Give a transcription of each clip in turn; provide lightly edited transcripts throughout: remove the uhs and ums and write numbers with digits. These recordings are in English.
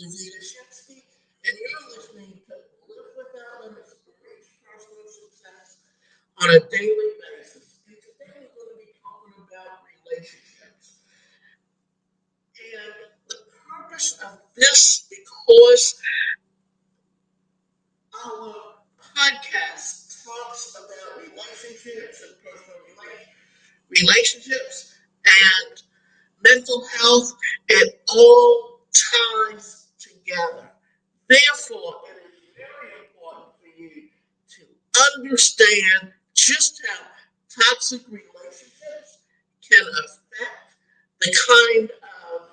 and you're listening to Live Without Limits to Reach Personal Success on a daily basis. And today we're going to be talking about relationships. And the purpose of this, because our podcast talks about relationships and personal relationships and mental health, it all ties together. Therefore, it is very important for you to understand just how toxic relationships can affect the kind of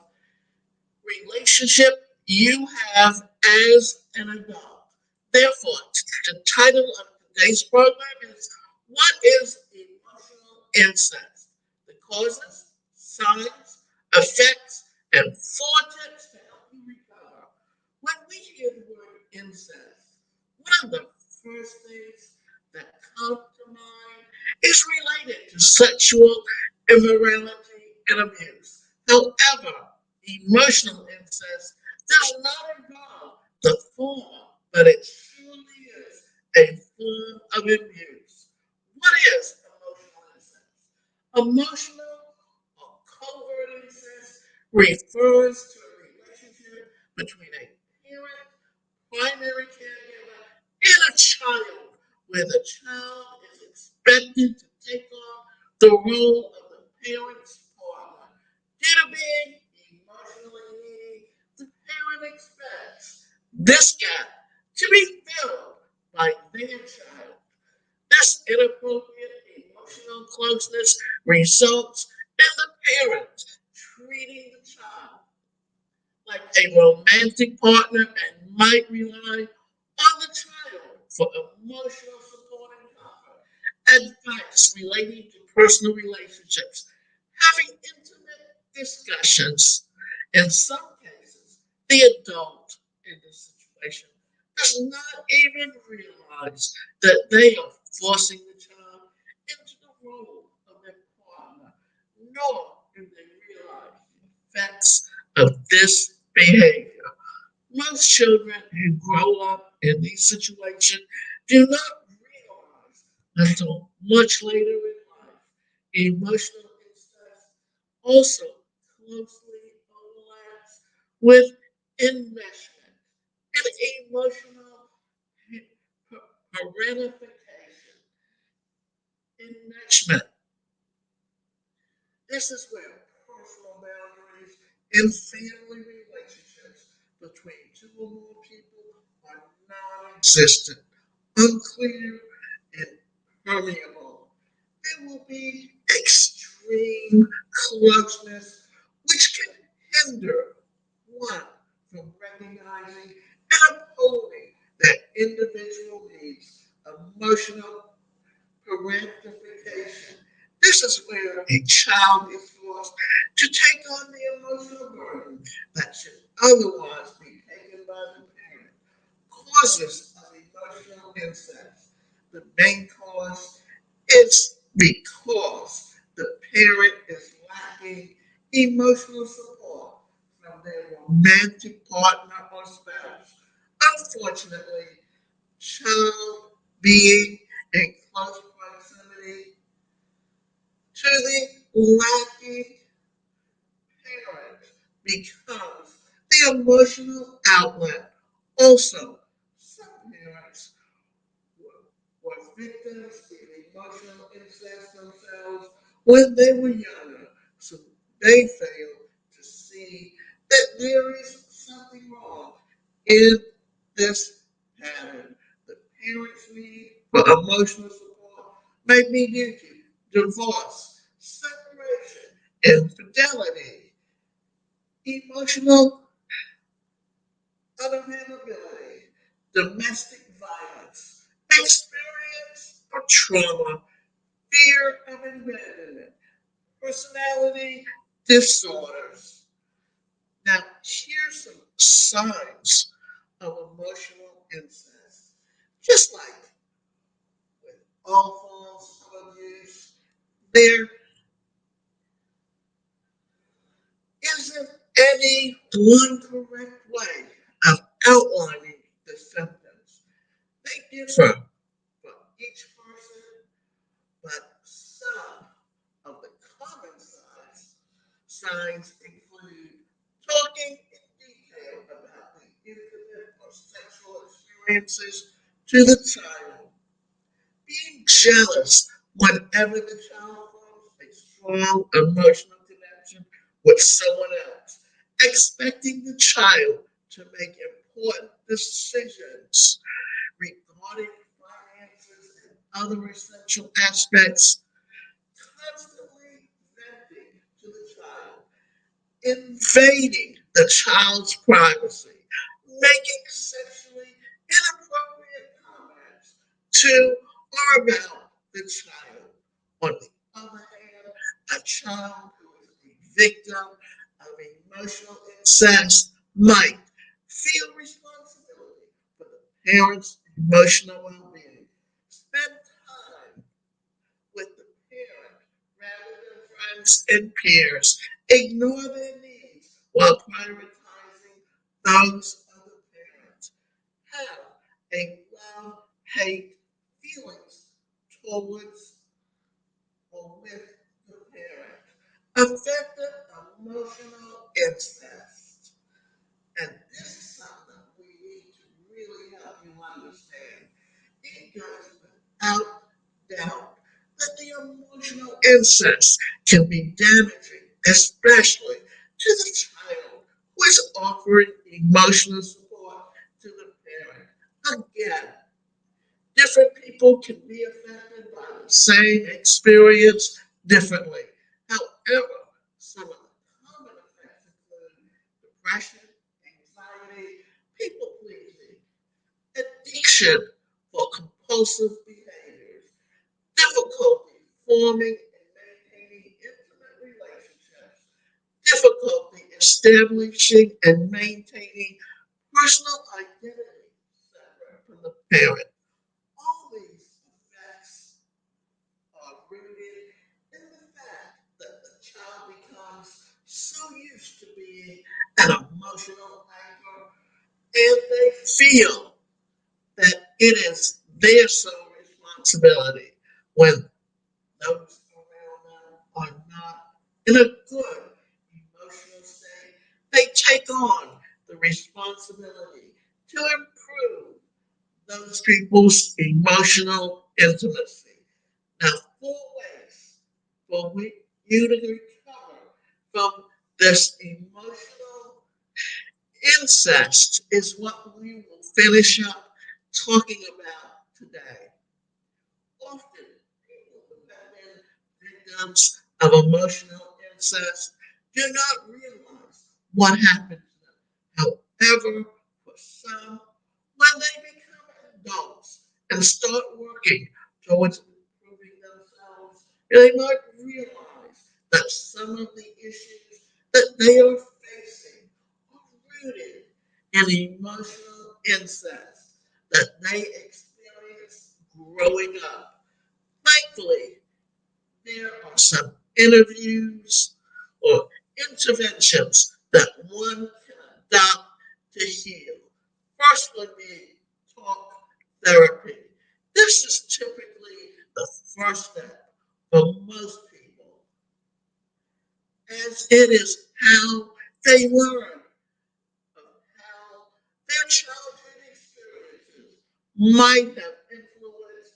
relationship you have as an adult. Therefore, the title of today's program is What is Emotional Incest? The causes, signs, effects, and 4 tips to help you recover. When we hear the word incest, one of the first things that come to mind is related to sexual immorality and abuse. However, emotional incest does not involve the form, but it truly is a form of abuse. What is emotional incest? Emotional or covert incest refers to a relationship between a parent, primary caregiver, and a child, where the child is expected to take on the role of the parent's partner. Due to being emotionally needy, the parent expects this gap to be filled by their child. This inappropriate emotional closeness results in the parent treating the child like a romantic partner and might rely on the child for emotional support and comfort. Advice relating to personal relationships. Having intimate discussions. In some cases, the adult in this situation does not even realize that they are forcing the child into the role of their partner, nor do they realize the effects of this behavior. Most children who grow up in these situations do not realize until much later in life. Emotional distress also closely overlaps with enmeshment and emotional parentification. Enmeshment. This is where personal boundaries and family relationships between two or more people are non-existent, unclear, and permeable. There will be extreme closeness, which can hinder one from recognizing and upholding that individual needs emotional parentification. This is where a child is forced to take on the emotional burden that should otherwise be taken by the parent. Causes of emotional incest. The main cause is because the parent is lacking emotional support from their romantic partner or spouse. Unfortunately, child being in close proximity to the lacking parent becomes the emotional outlet. Also, some parents were victims of emotional incest themselves when they were younger, so they fail to see that there is something wrong in this pattern. The parent's need for emotional support may be due to divorce, separation, infidelity, emotional unavailability, domestic violence, experience or trauma, fear of abandonment, personality disorders. Now, here's some signs of emotional incest. Just like with all forms of abuse, there isn't any one correct way outlining the symptoms. They differ for each person, but some of the common signs include talking in detail about the intimate or sexual experiences to the child, being jealous whenever the child forms a strong emotional connection with someone else, expecting the child to make important decisions regarding finances and other essential aspects, constantly venting to the child, invading the child's privacy, making sexually inappropriate comments to or about the child. On the other hand, a child who is a victim of emotional incest might feel responsibility for the parent's emotional well being, spend time with the parent rather than friends and peers, ignore their needs while prioritizing those of the parent, have a love hate feelings towards or with the parent, affected emotional incest. And this is something we need to really help you understand. It goes without doubt that the emotional incest can be damaging, especially to the child who is offering emotional support to the parent. Again, different people can be affected by the same experience differently. However, some of the common effects include depression, anxiety, people pleasing, addiction for compulsive behaviors, difficulty forming and maintaining intimate relationships, difficulty establishing and maintaining personal identity separate from the parent. All these effects are rooted in the fact that the child becomes so used to being an emotional anchor and they feel that it is their sole responsibility when those around them are not in a good emotional state. They take on the responsibility to improve those people's emotional intimacy. Now, four ways for you to recover from this emotional incest is what we will finish up talking about today. Often, people who have been victims of emotional incest do not realize what happened to them. However, for some, when they become adults and start working towards improving themselves, they might realize that some of the issues that they are facing are rooted in emotional incest that they experienced growing up. Thankfully, there are some interviews or interventions that one can adopt to heal. First would be talk therapy. This is typically the first step for most people, as it is how they learn of how their childhood experiences might have influenced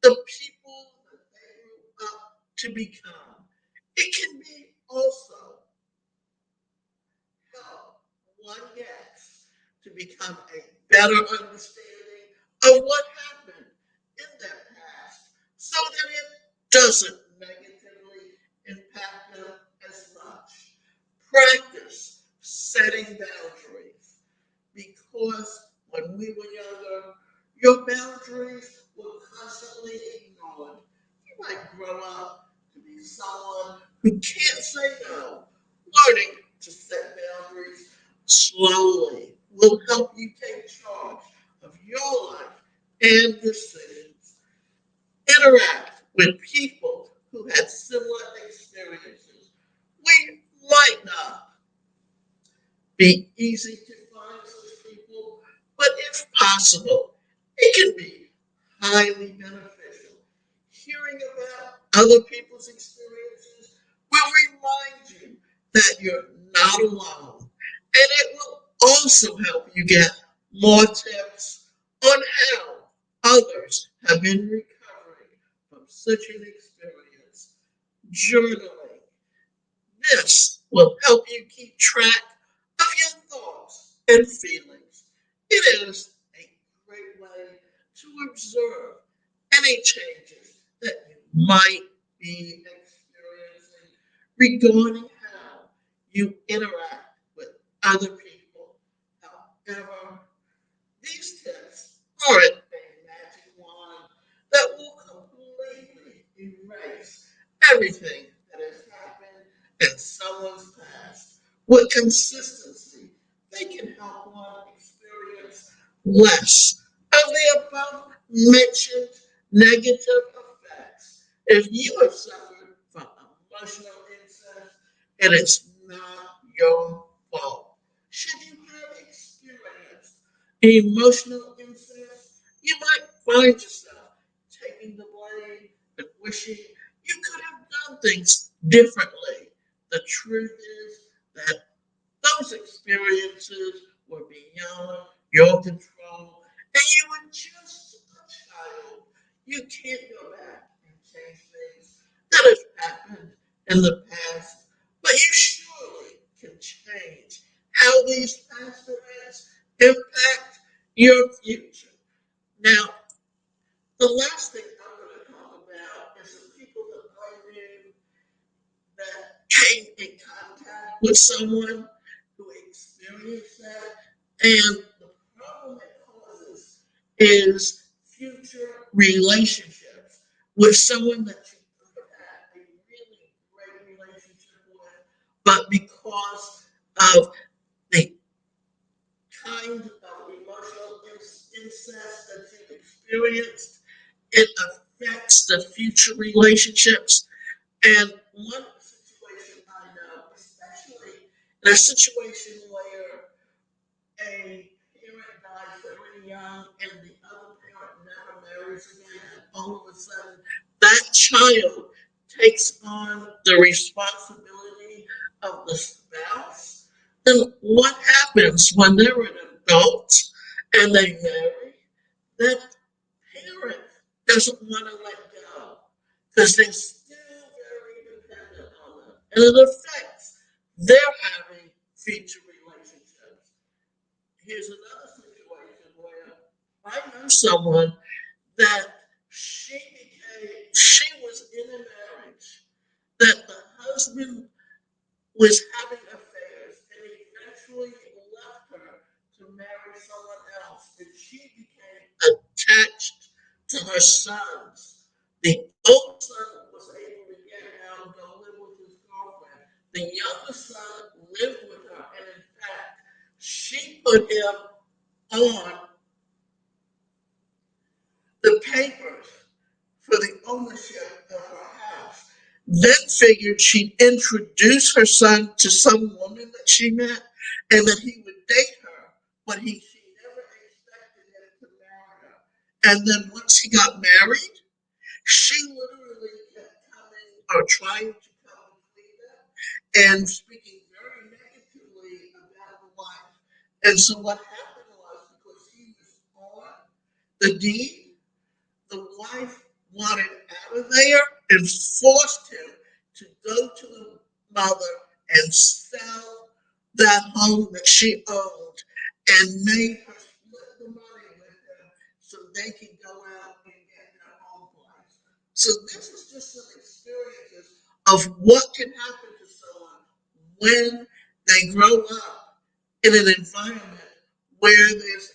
the people that they grew up to become. It can be also help one gets to become a better understanding of what happened in their past so that it doesn't negatively impact them as much. Practice setting boundaries because when we were younger, your boundaries were constantly ignored. You might grow up to be someone who can't say no. Learning to set boundaries slowly will help you take charge of your life and decisions. Interact with people who had similar experiences. We might not be easy to find such people, possible. It can be highly beneficial. Hearing about other people's experiences will remind you that you're not alone. And it will also help you get more tips on how others have been recovering from such an experience. Journaling. This will help you keep track of your thoughts and feelings. It is a great way to observe any changes that you might be experiencing regarding how you interact with other people. However, these tips aren't a magic wand that will completely erase everything that has happened in someone's past. With consistency, they can help one experience less of the above mentioned negative effects. If you have suffered from emotional incest, it is not your fault. Should you have experienced emotional incest, you might find yourself taking the blame and wishing you could have done things differently. The truth is that those experiences were beyond your control, and you were just a child. You can't go back and change things that have happened in the past, but you surely can change how these past events impact your future. Now, the last thing I'm going to talk about is the people that I knew that came in contact with someone who experienced that. And the problem it causes is future relationships with someone that you could have had a really great relationship with, but because of the kind of emotional incest that you've experienced, it affects the future relationships. And one situation I know, especially in a situation where a parent dies very young and the other parent never marries again, and all of a sudden that child takes on the responsibility of the spouse, then what happens when they're an adult and they marry? That parent doesn't want to let go because they're still very dependent on them. And it affects their having future relationships. Here's another situation where I know someone that she was in a marriage that the husband was having affairs and eventually left her to marry someone else, and she became attached to her sons. The old son was able to get out and go live with his girlfriend. The younger son lived with her, and in fact, she put him on the papers for the ownership of her house. Then figured she'd introduce her son to some woman that she met and that he would date her, but she never expected him to marry her. And then once he got married, she literally kept coming or trying to come between them and speaking very negatively about the wife. And so what happened was because he was on the deed, the wife wanted out of there and forced him to go to the mother and sell that home that she owned and made her split the money with them so they could go out and get their own place. So this is just some experiences of what can happen to someone when they grow up in an environment where there's